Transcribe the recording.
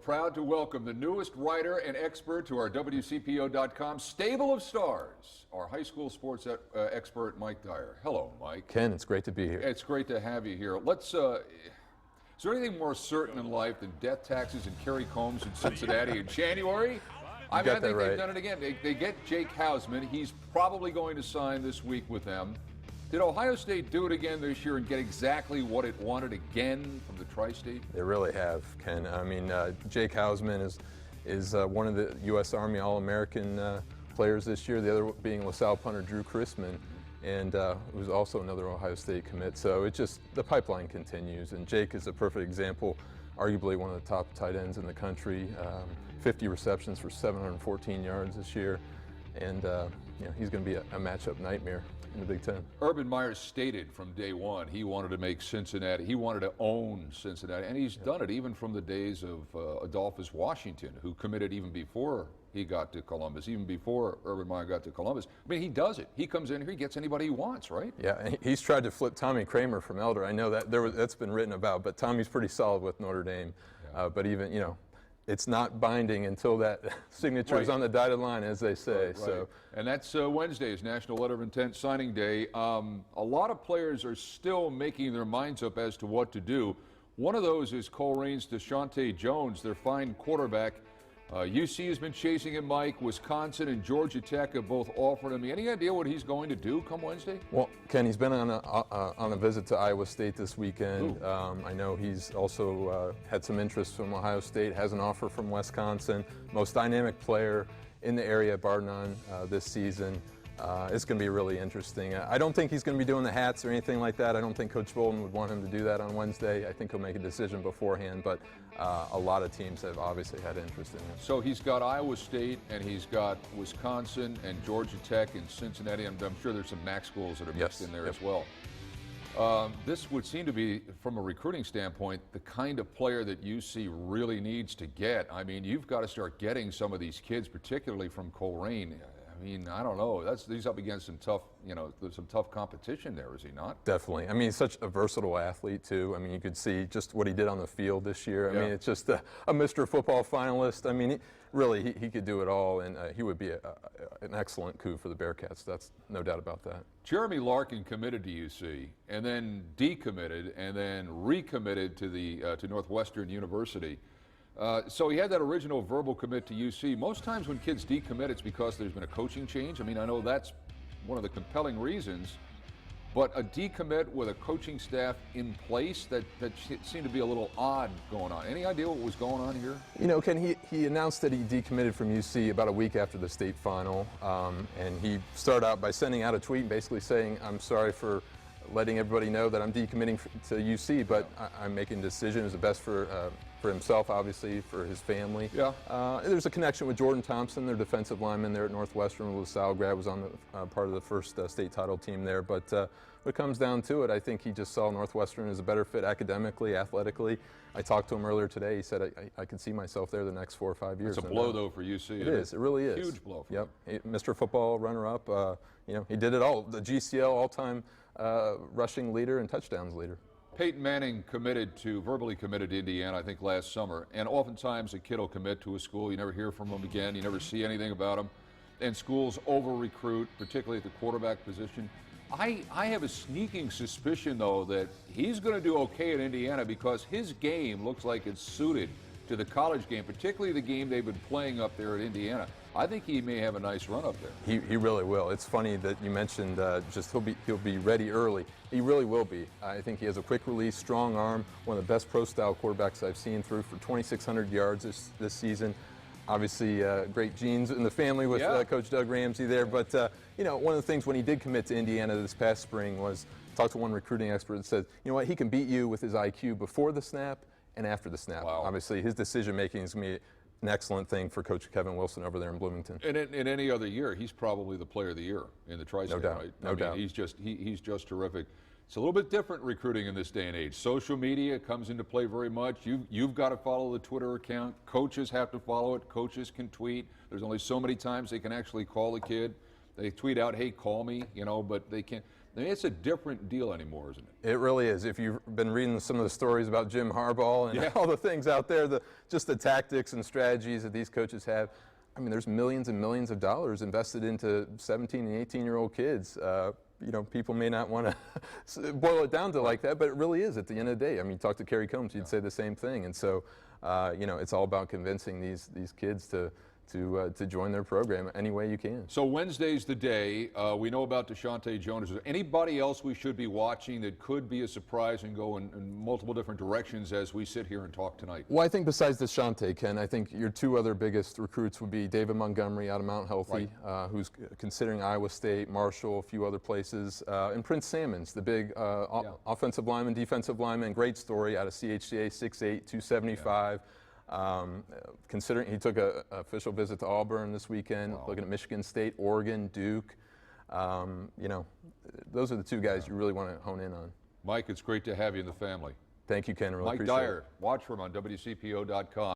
proud to welcome the newest writer and expert to our WCPO.com stable of stars, our high school sports expert, Mike Dyer. Hello, Mike. Ken, it's great to be here. It's great to have you here. Is there anything more certain in life than death taxes and Kerry Combs in Cincinnati in January? I think they've done it again. They get Jake Hausman. He's probably going to sign this week with them. Did Ohio State do it again this year and get exactly what it wanted again from the Tri-State? They really have, Ken. I mean, Jake Hausman is one of the U.S. Army All-American players this year, the other being LaSalle punter Drew Chrisman, and who's also another Ohio State commit. So the pipeline continues, and Jake is a perfect example, arguably one of the top tight ends in the country, 50 receptions for 714 yards this year, and he's going to be a matchup nightmare in the Big Ten. Urban Meyer stated from day one he wanted to make Cincinnati, he wanted to own Cincinnati, and he's done it even from the days of Adolphus Washington, who committed even before he got to Columbus, even before Urban Meyer got to Columbus. I mean, he does it. He comes in here, he gets anybody he wants, right? Yeah, he's tried to flip Tommy Kramer from Elder. I know that that's been written about, but Tommy's pretty solid with Notre Dame. Yeah. But even, it's not binding until that signature is on the dotted line, as they say. Right. So, and that's Wednesday's National Letter of Intent Signing Day. A lot of players are still making their minds up as to what to do. One of those is Colerain's DeShante Jones, their fine quarterback. UC has been chasing him, Mike. Wisconsin and Georgia Tech have both offered him. Any idea what he's going to do come Wednesday? Well, Ken, he's been on a visit to Iowa State this weekend. I know he's also had some interest from Ohio State, has an offer from Wisconsin. Most dynamic player in the area, bar none, this season. It's going to be really interesting. I don't think he's going to be doing the hats or anything like that. I don't think Coach Bolden would want him to do that on Wednesday. I think he'll make a decision beforehand, but a lot of teams have obviously had interest in him. So he's got Iowa State, and he's got Wisconsin and Georgia Tech and Cincinnati, and I'm sure there's some MAC schools that are mixed in there as well. This would seem to be, from a recruiting standpoint, the kind of player that UC really needs to get. I mean, you've got to start getting some of these kids, particularly from Colerain. I mean, I don't know. He's up against some tough, there's some tough competition there, is he not? Definitely. I mean, he's such a versatile athlete, too. I mean, you could see just what he did on the field this year. I mean, it's just a Mr. Football finalist. I mean, he could do it all, and he would be an excellent coup for the Bearcats. That's no doubt about that. Jeremy Larkin committed to UC, and then decommitted, and then recommitted to Northwestern University. So he had that original verbal commit to UC. Most times when kids decommit, it's because there's been a coaching change. I mean, I know that's one of the compelling reasons, but a decommit with a coaching staff in place, that seemed to be a little odd going on. Any idea what was going on here? Ken, he announced that he decommitted from UC about a week after the state final, and he started out by sending out a tweet basically saying, I'm sorry for letting everybody know that I'm decommitting to UC, but I'm making a decision as the best for himself, obviously, for his family. Yeah. There's a connection with Jordan Thompson, their defensive lineman there at Northwestern. LaSalle grad was on the part of the first state title team there. But when it comes down to it, I think he just saw Northwestern as a better fit academically, athletically. I talked to him earlier today. He said, I could see myself there the next 4 or 5 years. It's a blow, though, for UC. It is. It really is. Huge blow for him. Mr. Football runner-up. He did it all. The GCL all-time rushing leader and touchdowns leader. Peyton Manning verbally committed to Indiana, I think, last summer. And oftentimes a kid will commit to a school. You never hear from him again. You never see anything about him. And schools over-recruit, particularly at the quarterback position. I have a sneaking suspicion, though, that he's going to do okay at Indiana because his game looks like it's suited to the college game, particularly the game they've been playing up there at Indiana. I think he may have a nice run up there. He really will. It's funny that you mentioned just he'll be ready early. He really will be. I think he has a quick release, strong arm, one of the best pro-style quarterbacks I've seen through for 2,600 yards this season. Obviously, great genes in the family with Coach Doug Ramsey there. But, one of the things when he did commit to Indiana this past spring was talked to one recruiting expert that said, he can beat you with his IQ before the snap and after the snap. Wow. Obviously, his decision-making is going to be an excellent thing for Coach Kevin Wilson over there in Bloomington. And in any other year, he's probably the player of the year in the Tri-State, no doubt. right? No doubt. He's just terrific. It's a little bit different recruiting in this day and age. Social media comes into play very much. You've got to follow the Twitter account. Coaches have to follow it. Coaches can tweet. There's only so many times they can actually call the kid. They tweet out, "Hey, call me," but they can't. I mean, it's a different deal anymore, isn't it? It really is. If you've been reading some of the stories about Jim Harbaugh and all the things out there, just the tactics and strategies that these coaches have, I mean, there's millions and millions of dollars invested into 17 and 18-year-old kids. You know, people may not want to boil it down to like that, but it really is at the end of the day. I mean, you talk to Kerry Combs, he'd say the same thing. And so, you know, it's all about convincing these kids to join their program any way you can. So Wednesday's the day. We know about Deshaunte Jones. Is there anybody else we should be watching that could be a surprise and go in multiple different directions as we sit here and talk tonight? Well, I think besides Deshaunte, Ken, I think your two other biggest recruits would be David Montgomery out of Mount Healthy, who's considering Iowa State, Marshall, a few other places, and Prince Salmons, the big offensive lineman, defensive lineman, great story out of CHCA, 6'8", 275. Considering he took an official visit to Auburn this weekend, looking at Michigan State, Oregon, Duke. You know, those are the two guys you really want to hone in on. Mike, it's great to have you in the family. Thank you, Ken. Really Mike appreciate Dyer, it. watch for him on WCPO.com.